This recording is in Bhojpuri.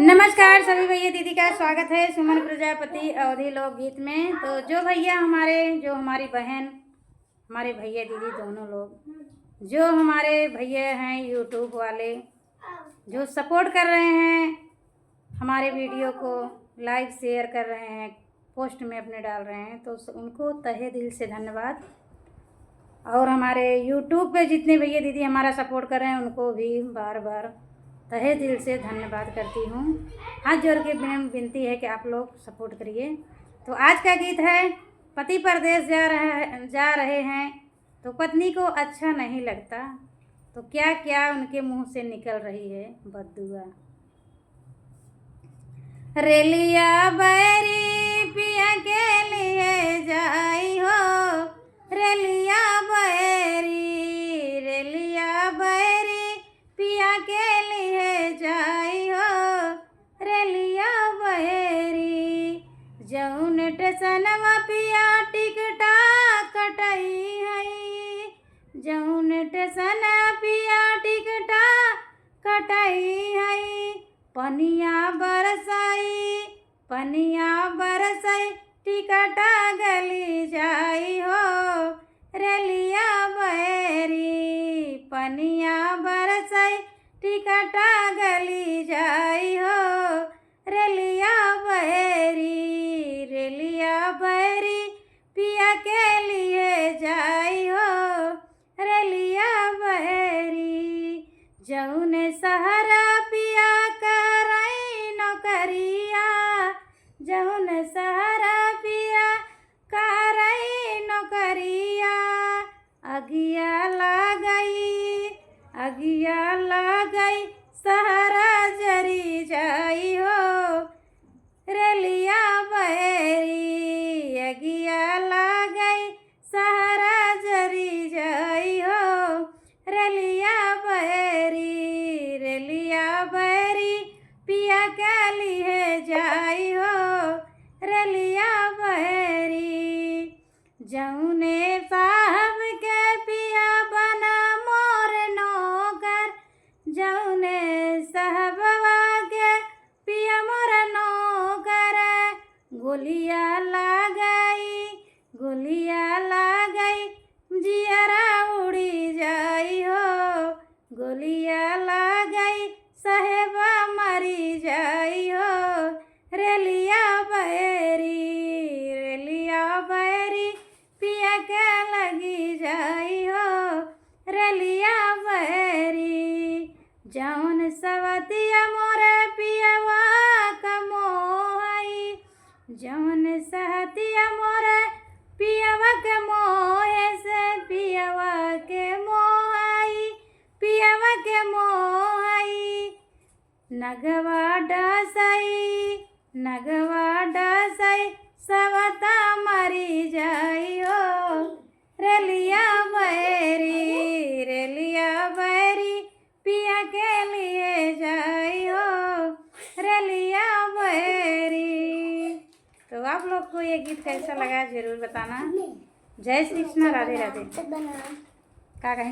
नमस्कार सभी भैया दीदी का स्वागत है सुमन प्रजापति अवधि लोकगीत में। तो जो भैया हमारी बहन हमारे भैया दीदी दोनों लोग जो हमारे भैया हैं यूट्यूब वाले जो सपोर्ट कर रहे हैं, हमारे वीडियो को लाइक शेयर कर रहे हैं, पोस्ट में अपने डाल रहे हैं, तो उनको तहे दिल से धन्यवाद। और हमारे यूट्यूब पे जितने भैया दीदी हमारा सपोर्ट कर रहे हैं उनको भी बार बार तहे दिल से धन्यवाद करती हूँ। हाथ जोड़ के विनती है कि आप लोग सपोर्ट करिए। तो आज का गीत है, पति परदेश जा रहे हैं तो पत्नी को अच्छा नहीं लगता, तो क्या क्या उनके मुंह से निकल रही है बद्दुआ। रेलिया बैरी पिया के लिए जाई हो, रेलिया बैरी पिया के लिए जाई हो, रेलिया बैरी जौन टेसनवा पिया टिकटा कटई हई, जौन टेसन पिया टिकटा कटई हई, पनिया बरसाई टिकटा गली जाई हो, रेलिया बैरी पनिया बरसाई टिकटा गली जाई हो, रेलिया बैरी पिया के लिए जाई हो, रेलिया बैरी जौन सहारा पिया करई नौकरिया, जौन सहारा पिया करई नौकरिया, अगिया लागई सहारा जरी जाई हो, रेलिया बैरी अगिया लागई सहारा जरी जाई हो, रेलिया बैरी पिया के लिए जाई हो, रेलिया बैरी जौने साहब के पिया बना मोर नौकर, जौने साहबवा के पिया मोर नौकर, गोलिया लागई जियरा उड़ी जाई हो, गोलिया लागई साहेबा मरी जाई हो, रेलिया बैरी पिया के लगी जाई हो, रेलिया बैरी जौन सवतिया मोरे पियवा कमोहई, जौन सहतिया मोरे पियवा के मोहे से पियवा के मोहई, नगवा डसई सवता मरी जाई हो, रेलिया बैरी पिया के लिए जाई हो, रेलिया बैरी। तो आप लोग को ये गीत कैसा लगा जरूर बताना। जय श्री कृष्ण, राधे राधे। का कहें।